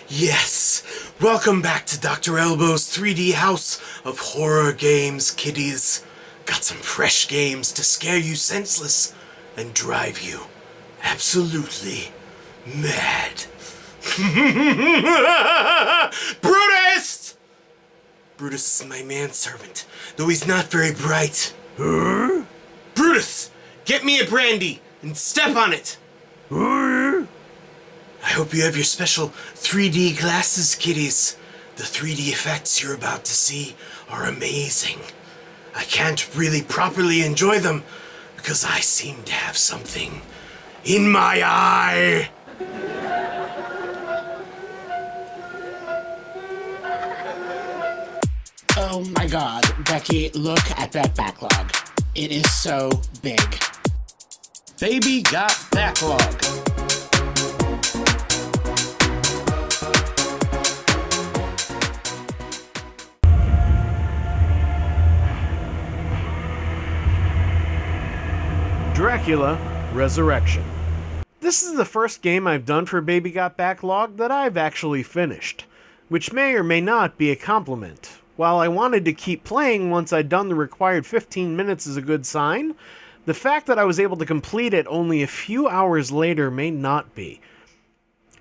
Yes! Welcome back to Dr. Elbow's 3D House of Horror Games, kiddies. Got some fresh games to scare you senseless and drive you absolutely mad. Brutus! Brutus is my manservant, though he's not very bright. Huh? Brutus! Get me a brandy and step on it! I hope you have your special 3D glasses, kiddies. The 3D effects you're about to see are amazing. I can't really properly enjoy them because I seem to have something in my eye. Oh my god, Becky, look at that backlog. It is so big. Baby got backlog. Dracula Resurrection. This is the first game I've done for Baby Got Backlog that I've actually finished, which may or may not be a compliment. While I wanted to keep playing once I'd done the required 15 minutes is a good sign, the fact that I was able to complete it only a few hours later may not be.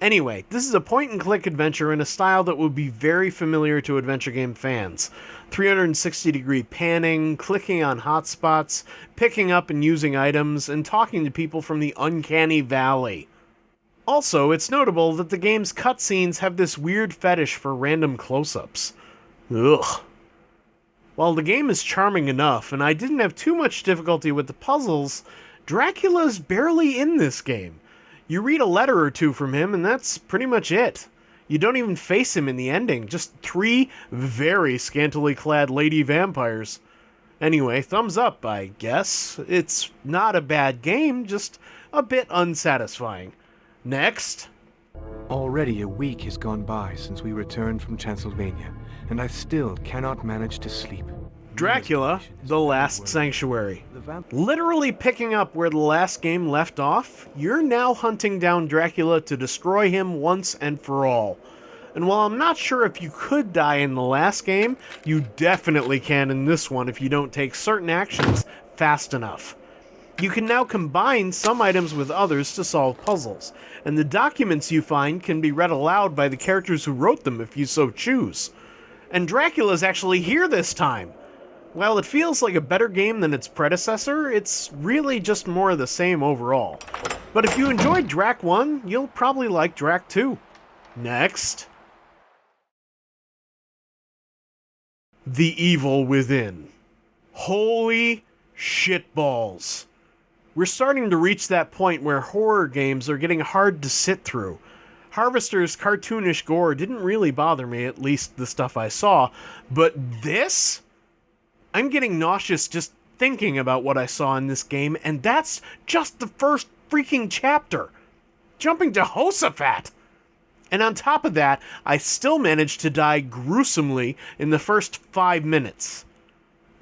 Anyway, this is a point-and-click adventure in a style that would be very familiar to adventure game fans. 360-degree panning, clicking on hotspots, picking up and using items, and talking to people from the uncanny valley. Also, it's notable that the game's cutscenes have this weird fetish for random close-ups. Ugh. While the game is charming enough, and I didn't have too much difficulty with the puzzles, Dracula's barely in this game. You read a letter or two from him, and that's pretty much it. You don't even face him in the ending, just 3 very scantily clad lady vampires. Anyway, thumbs up, I guess. It's not a bad game, just a bit unsatisfying. Next. Already a week has gone by since we returned from Transylvania, and I still cannot manage to sleep. Dracula, The Last Sanctuary. Literally picking up where the last game left off, you're now hunting down Dracula to destroy him once and for all. And while I'm not sure if you could die in the last game, you definitely can in this one if you don't take certain actions fast enough. You can now combine some items with others to solve puzzles, and the documents you find can be read aloud by the characters who wrote them if you so choose. And Dracula's actually here this time! While it feels like a better game than its predecessor, it's really just more of the same overall. But if you enjoyed Drac 1, you'll probably like Drac 2. Next. The Evil Within. Holy shitballs. We're starting to reach that point where horror games are getting hard to sit through. Harvester's cartoonish gore didn't really bother me, at least the stuff I saw, but this? I'm getting nauseous just thinking about what I saw in this game, and that's just the first freaking chapter. Jumping to Jehoshaphat! And on top of that, I still managed to die gruesomely in the first 5 minutes.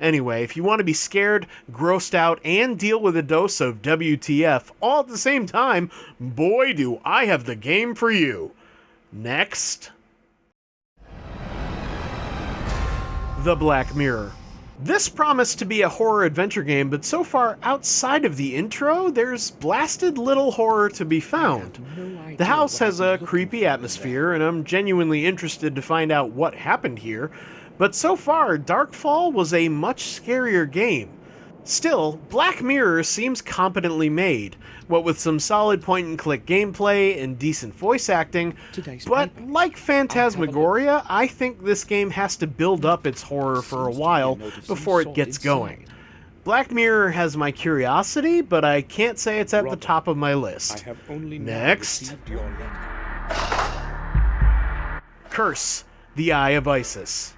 Anyway, if you want to be scared, grossed out, and deal with a dose of WTF all at the same time, boy do I have the game for you. Next. The Black Mirror. This promised to be a horror adventure game, but so far outside of the intro, there's blasted little horror to be found. The house has a creepy atmosphere, and I'm genuinely interested to find out what happened here, but so far, Darkfall was a much scarier game. Still, Black Mirror seems competently made, what with some solid point-and-click gameplay and decent voice acting, but like Phantasmagoria, I think this game has to build up its horror for a while before it gets going. Black Mirror has my curiosity, but I can't say it's at the top of my list. Next. Curse, the Eye of Isis.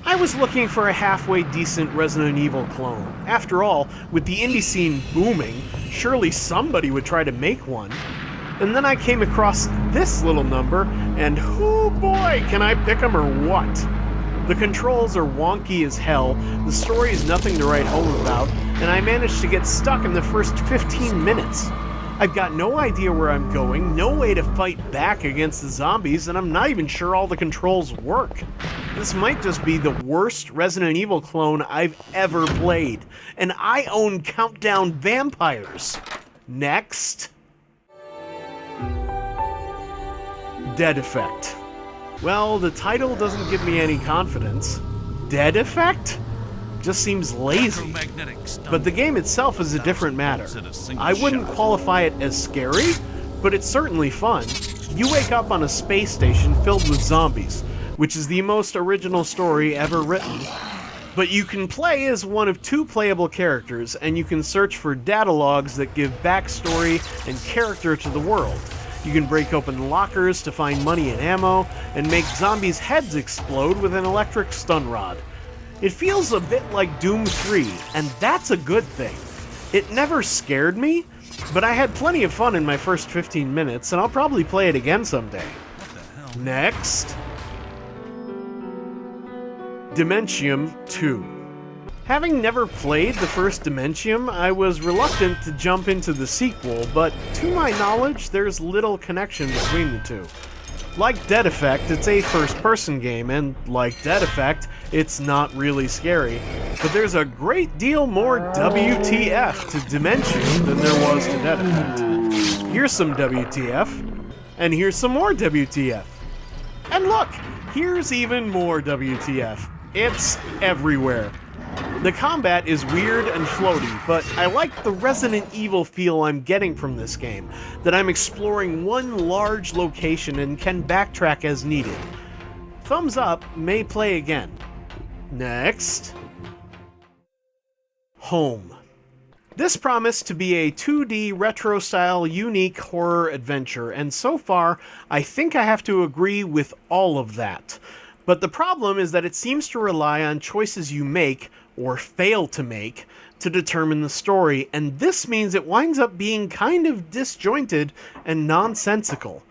I was looking for a halfway decent Resident Evil clone. After all, with the indie scene booming, surely somebody would try to make one. And then I came across this little number, and oh boy, can I pick 'em or what? The controls are wonky as hell, the story is nothing to write home about, and I managed to get stuck in the first 15 minutes. I've got no idea where I'm going, no way to fight back against the zombies, and I'm not even sure all the controls work. This might just be the worst Resident Evil clone I've ever played, and I own Countdown Vampires. Next. Dead Effect. Well, the title doesn't give me any confidence. Dead Effect? Just seems lazy. But the game itself is a different matter. I wouldn't qualify it as scary, but it's certainly fun. You wake up on a space station filled with zombies, which is the most original story ever written. But you can play as one of 2 playable characters, and you can search for data logs that give backstory and character to the world. You can break open lockers to find money and ammo, and make zombies' heads explode with an electric stun rod. It feels a bit like Doom 3, and that's a good thing. It never scared me, but I had plenty of fun in my first 15 minutes, and I'll probably play it again someday. Next. Dementium II. Having never played the first Dementium, I was reluctant to jump into the sequel, but to my knowledge, there's little connection between the two. Like Dead Effect, it's a first-person game, and like Dead Effect, it's not really scary. But there's a great deal more WTF to Dementium than there was to Dead Effect. Here's some WTF, and here's some more WTF. And look, here's even more WTF. It's everywhere. The combat is weird and floaty, but I like the Resident Evil feel I'm getting from this game, that I'm exploring one large location and can backtrack as needed. Thumbs up, may play again. Next. Home. This promised to be a 2D retro-style unique horror adventure, and so far, I think I have to agree with all of that. But the problem is that it seems to rely on choices you make, or fail to make, to determine the story, and this means it winds up being kind of disjointed and nonsensical.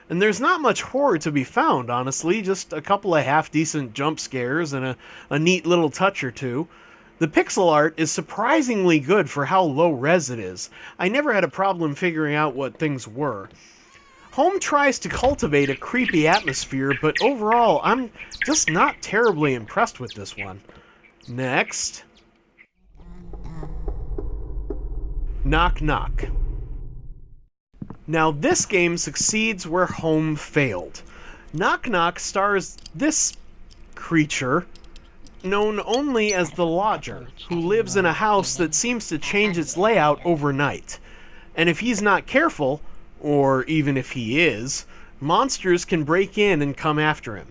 And there's not much horror to be found, honestly, just a couple of half-decent jump scares and a neat little touch or two. The pixel art is surprisingly good for how low res it is. I never had a problem figuring out what things were. Home tries to cultivate a creepy atmosphere, but overall, I'm just not terribly impressed with this one. Next. Knock Knock. Now this game succeeds where Home failed. Knock Knock stars this creature, known only as the Lodger, who lives in a house that seems to change its layout overnight. And if he's not careful, or even if he is, monsters can break in and come after him.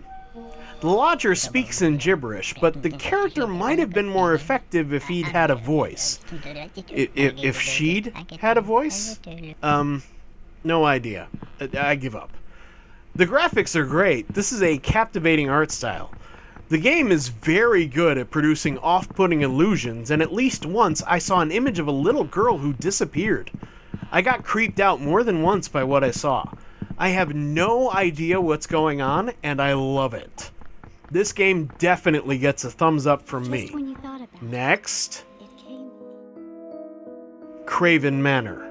The Lodger speaks in gibberish, but the character might have been more effective if he'd had a voice. If she'd had a voice? No idea. I give up. The graphics are great. This is a captivating art style. The game is very good at producing off-putting illusions, and at least once I saw an image of a little girl who disappeared. I got creeped out more than once by what I saw. I have no idea what's going on, and I love it. This game definitely gets a thumbs up from me. Next. Craven Manor.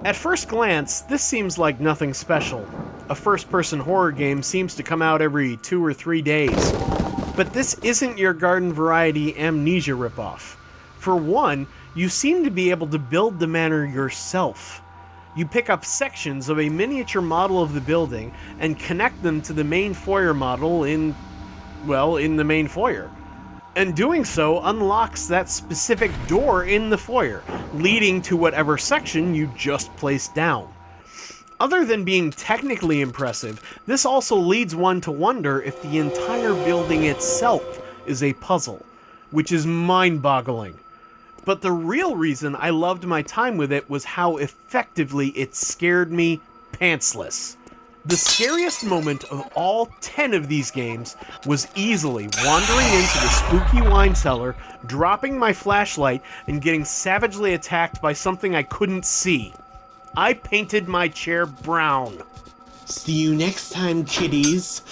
At first glance, this seems like nothing special. A first-person horror game seems to come out every 2 or 3 days. But this isn't your garden variety Amnesia ripoff. For one, you seem to be able to build the manor yourself. You pick up sections of a miniature model of the building and connect them to the main foyer model in the main foyer. And doing so unlocks that specific door in the foyer, leading to whatever section you just placed down. Other than being technically impressive, this also leads one to wonder if the entire building itself is a puzzle, which is mind-boggling. But the real reason I loved my time with it was how effectively it scared me pantsless. The scariest moment of all 10 of these games was easily wandering into the spooky wine cellar, dropping my flashlight, and getting savagely attacked by something I couldn't see. I painted my chair brown. See you next time, kiddies.